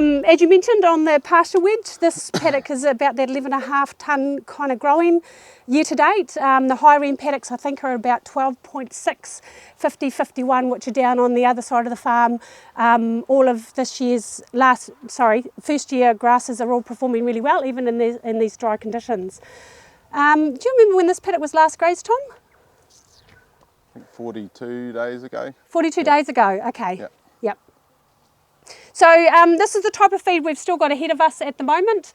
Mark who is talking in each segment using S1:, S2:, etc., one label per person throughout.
S1: As you mentioned on the pasture wedge, this paddock is about that 11.5 tonne kind of growing year to date. The higher end paddocks I think are about 12.6, 50, 51, which are down on the other side of the farm. All of this year's first year grasses are all performing really well, even in these dry conditions. Do you remember when this paddock was last grazed, Tom?
S2: I think 42 days ago.
S1: 42 days ago, okay.
S2: Yep.
S1: Yep. So this is the type of feed we've still got ahead of us at the moment,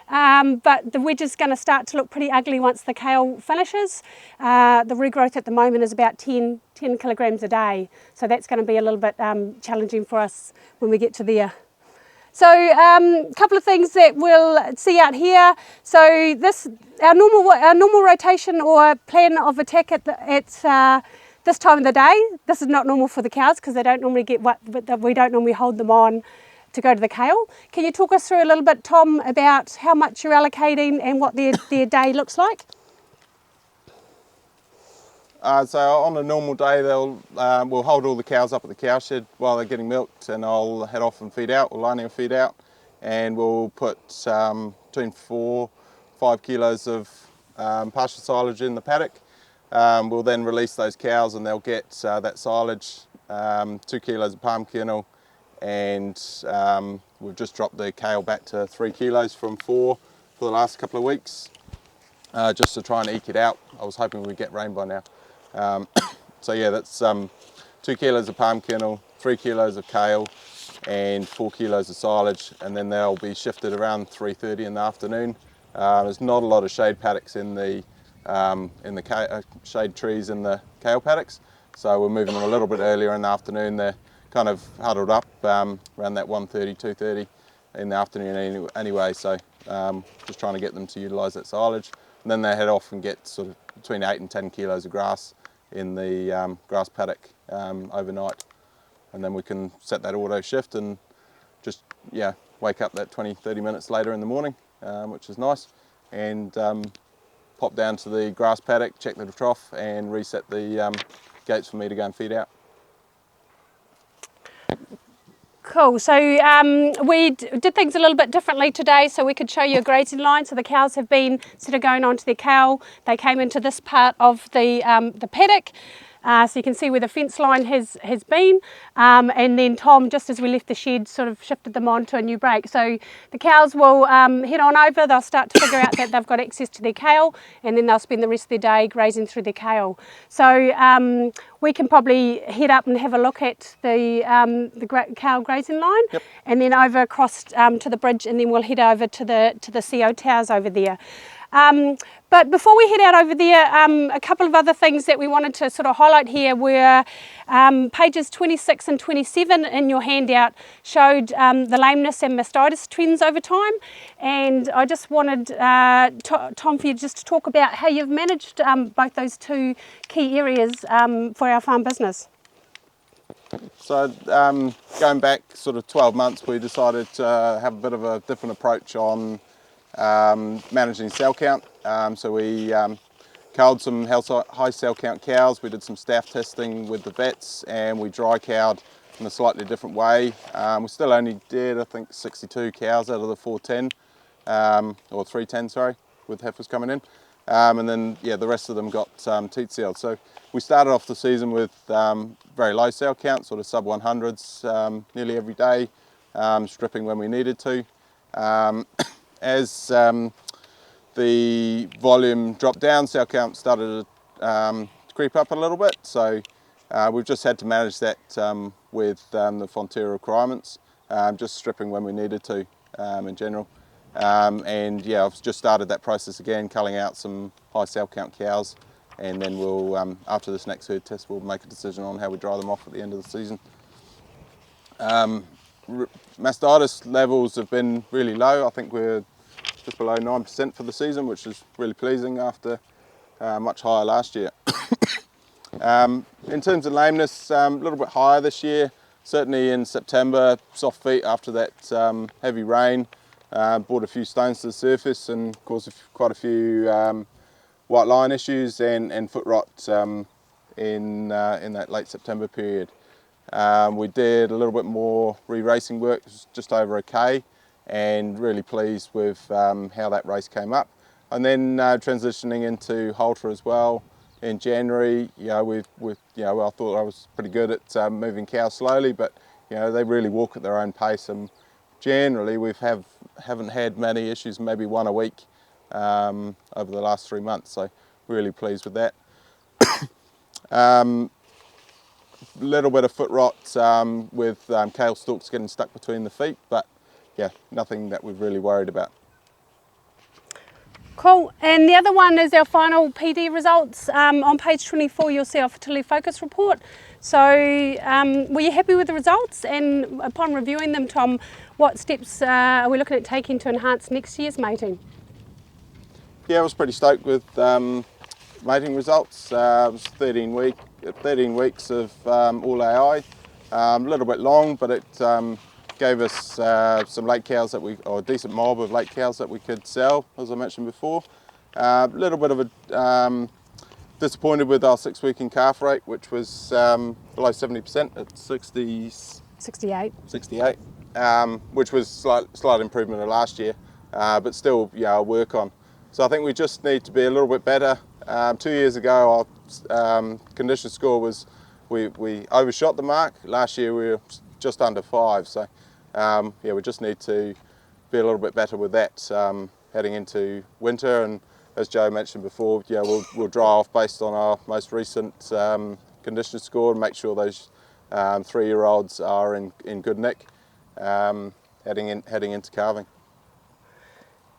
S1: but the wedge is going to start to look pretty ugly once the kale finishes. The regrowth at the moment is about 10 kilograms a day, so that's going to be a little bit challenging for us when we get to there. So a couple of things that we'll see out here. So this our normal rotation or plan of attack at this time of the day. This is not normal for the cows because they don't normally we don't normally hold them on to go to the kale. Can you talk us through a little bit, Tom, about how much you're allocating and what their day looks like?
S2: So on a normal day, we'll hold all the cows up at the cow shed while they're getting milked, and I'll head off and feed out, or Lani will feed out, and we'll put between 4-5 kilos of pasture silage in the paddock. We'll then release those cows and they'll get that silage, 2 kilos of palm kernel, and we've just dropped the kale back to 3 kilos from 4 for the last couple of weeks, just to try and eke it out. I was hoping we'd get rain by now. So yeah, that's 2 kilos of palm kernel, 3 kilos of kale, and 4 kilos of silage, and then they'll be shifted around 3:30 in the afternoon. There's not a lot of shade paddocks in the shade trees in the kale paddocks, so we're moving them a little bit earlier in the afternoon. They're kind of huddled up around that 1:30, 2:30 in the afternoon anyway, so just trying to get them to utilise that silage, and then they head off and get sort of between 8 and 10 kilos of grass in the grass paddock overnight, and then we can set that auto shift and just wake up that 20-30 minutes later in the morning, which is nice, and pop down to the grass paddock, check the trough, and reset the gates for me to go and feed out.
S1: Cool, so we did things a little bit differently today, so we could show you a grazing line. So the cows have been, instead of going onto their kale, they came into this part of the paddock. So you can see where the fence line has been, and then Tom, just as we left the shed, sort of shifted them on to a new break. So the cows will head on over, they'll start to figure out that they've got access to their kale, and then they'll spend the rest of their day grazing through their kale. So we can probably head up and have a look at the cow grazing line,
S2: yep,
S1: and then over across to the bridge, and then we'll head over to the CO towers over there. But before we head out over there, a couple of other things that we wanted to sort of highlight here were pages 26 and 27 in your handout showed the lameness and mastitis trends over time, and I just wanted Tom for you just to talk about how you've managed both those two key areas for our farm business.
S2: So going back sort of 12 months, we decided to have a bit of a different approach on managing cell count. So we culled some high cell count cows, we did some staff testing with the vets, and we dry cowed in a slightly different way. We still only did, I think, 62 cows out of the 410, or 310, sorry, with heifers coming in. And then, the rest of them got teat sealed. So we started off the season with very low cell count, sort of sub 100s nearly every day, stripping when we needed to. As the volume dropped down, cell count started to creep up a little bit, so we've just had to manage that with the Fonterra requirements, just stripping when we needed to in general. And I've just started that process again, culling out some high cell count cows, and then we'll, after this next herd test, we'll make a decision on how we dry them off at the end of the season. Mastitis levels have been really low. I think we're just below 9% for the season, which is really pleasing after much higher last year. In terms of lameness, a little bit higher this year. Certainly in September, soft feet after that heavy rain brought a few stones to the surface and caused quite a few white line issues and foot rot in that late September period. We did a little bit more re-racing work, just over a K, and really pleased with how that race came up. And then transitioning into halter as well in January. You know, I thought I was pretty good at moving cows slowly, but you know, they really walk at their own pace, and generally haven't had many issues, maybe one a week over the last 3 months. So really pleased with that. Little bit of foot rot with Kale stalks getting stuck between the feet, but yeah, nothing that we've really worried about.
S1: Cool, and the other one is our final PD results. On page 24 you'll see our fertility focus report. So were you happy with the results, and upon reviewing them, Tom, what steps are we looking at taking to enhance next year's mating?
S2: Yeah, I was pretty stoked with mating results. It was 13 weeks of all AI. A little bit long, but it gave us some late cows or a decent mob of late cows that we could sell, as I mentioned before. A little bit of a disappointed with our 6-week in calf rate, which was below 70% at
S1: 68.
S2: 68, which was slight improvement of last year, but still, yeah, I'll work on. So I think we just need to be a little bit better. 2 years ago, our condition score was, we overshot the mark. Last year we were just under 5. So yeah, we just need to be a little bit better with that heading into winter. And as Joe mentioned before, yeah, we'll dry off based on our most recent condition score and make sure those 3-year-olds are in good nick heading into calving.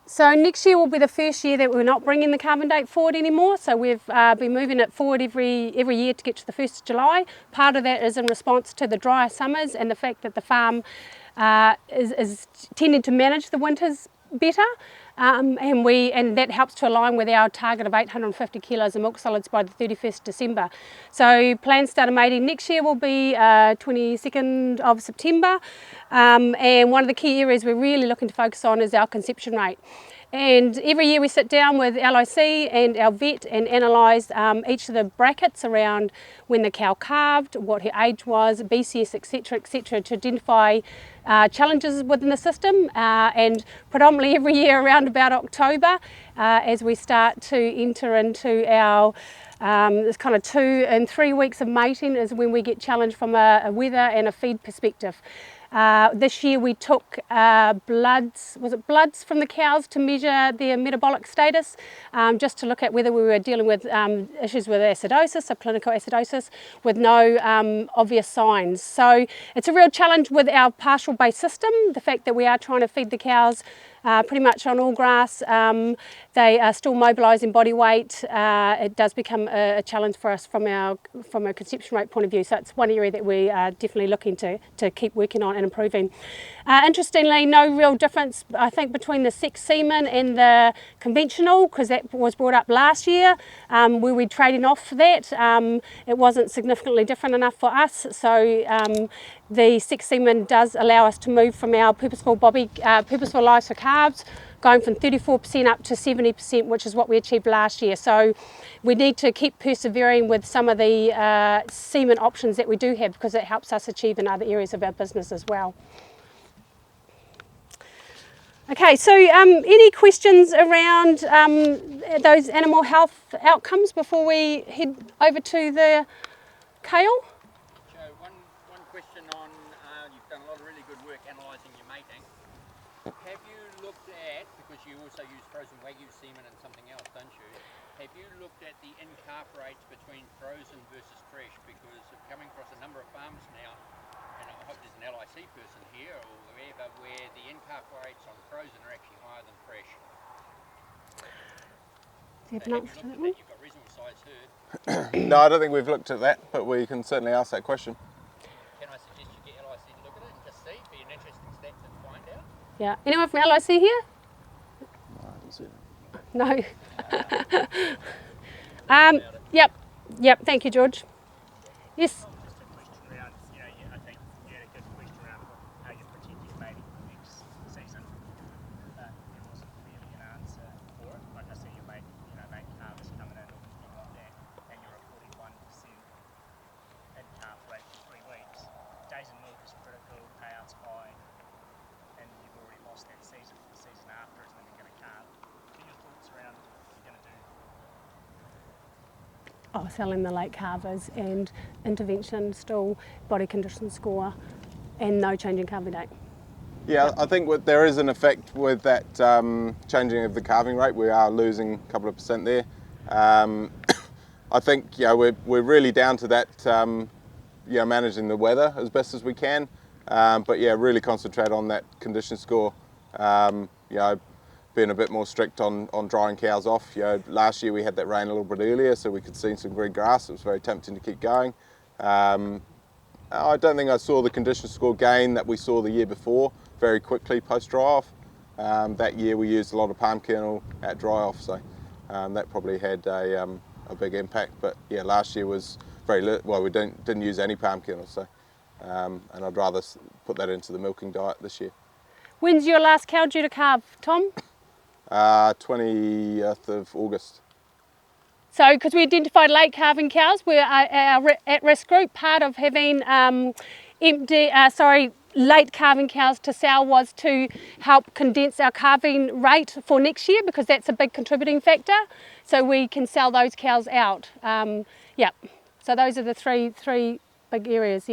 S1: So next year will be the first year that we're not bringing the calving date forward anymore. So we've been moving it forward every year to get to the 1st of July. Part of that is in response to the drier summers and the fact that the farm is tending to manage the winters better, and that helps to align with our target of 850 kilos of milk solids by the 31st December. So planned start of mating next year will be 22nd of September, and one of the key areas we're really looking to focus on is our conception rate. And every year we sit down with LIC and our vet and analyse each of the brackets around when the cow calved, what her age was, BCS, etc., to identify challenges within the system, and predominantly every year around about October, as we start to enter into our this kind of 2 and 3 weeks of mating is when we get challenged from a weather and a feed perspective. This year we took bloods from the cows to measure their metabolic status, just to look at whether we were dealing with issues with acidosis, subclinical acidosis, with no obvious signs. So it's a real challenge with our pastoral based system, the fact that we are trying to feed the cows pretty much on all grass. They are still mobilising body weight. It does become a challenge for us from a conception rate point of view. So it's one area that we are definitely looking to keep working on and improving. Interestingly, no real difference, I think, between the sex semen and the conventional, because that was brought up last year. We were trading off for that. It wasn't significantly different enough for us. So the sex semen does allow us to move from our purposeful lives for calves, going from 34% up to 70%, which is what we achieved last year. So we need to keep persevering with some of the semen options that we do have, because it helps us achieve in other areas of our business as well. Okay, so any questions around those animal health outcomes before we head over to the Kale?
S3: Joe, one question on, you've done a lot of really good work analysing your mating. Have you looked at, because you also use frozen Wagyu semen and something else, don't you? Have you looked at the in-calf rates between frozen versus fresh? Because I'm coming across a number of farms now, and I hope there's an LIC person here or wherever, where the in-calf rates on frozen are actually higher than fresh.
S1: Have you looked at that one?
S3: You've got reasonable size herd.
S2: No, I don't think we've looked at that, but we can certainly ask that question.
S3: Can I suggest you get LIC to look at it and just see? Be an interesting stat to find out.
S1: Yeah. Anyone from LIC here?
S2: No, I haven't seen it.
S1: No. Yep. Thank you, George. Yes.
S4: Just a question around, I think you had a good question around how you protect your mating for next season, but there wasn't really an answer for it. Like I see your mate calves coming in, you want that, and you're at 41% in calf rate for 3 weeks.
S1: selling the late calvers and intervention stool, body condition score, and no change in calving date.
S2: Yeah, I think there is an effect with that changing of the calving rate. We are losing a couple of percent there. I think we're really down to that, managing the weather as best as we can. But yeah, really concentrate on that condition score. Being a bit more strict on drying cows off. Last year we had that rain a little bit earlier, so we could see some green grass. It was very tempting to keep going. I don't think I saw the condition score gain that we saw the year before very quickly post dry off. That year we used a lot of palm kernel at dry off, so that probably had a big impact. But yeah, last year was we didn't use any palm kernel, so and I'd rather put that into the milking diet this year.
S1: When's your last cow due to calve, Tom?
S2: 20th of August.
S1: So, because we identified late calving cows, we're our at-risk group. Part of having late calving cows to sell was to help condense our calving rate for next year, because that's a big contributing factor. So we can sell those cows out. So those are the three big areas.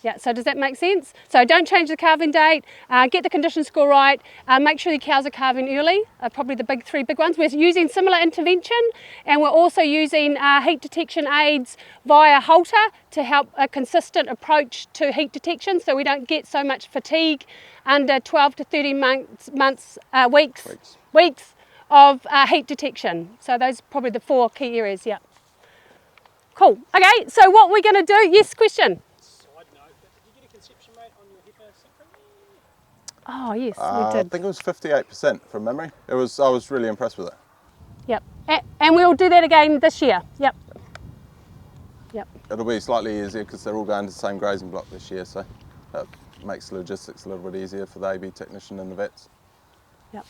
S1: Yeah, so does that make sense? So don't change the calving date, get the condition score right, make sure the cows are calving early, probably the three big ones. We're using similar intervention, and we're also using heat detection aids via halter to help a consistent approach to heat detection, so we don't get so much fatigue under 12 to 30 weeks of heat detection. So those are probably the 4 key areas, yeah. Cool, okay, so what we're gonna do, yes, question? Oh yes, we did.
S2: I think it was 58% from memory. I was really impressed with it.
S1: Yep, and we'll do that again this year. Yep.
S2: It'll be slightly easier because they're all going to the same grazing block this year, so that makes logistics a little bit easier for the AB technician and the vets.
S1: Yep.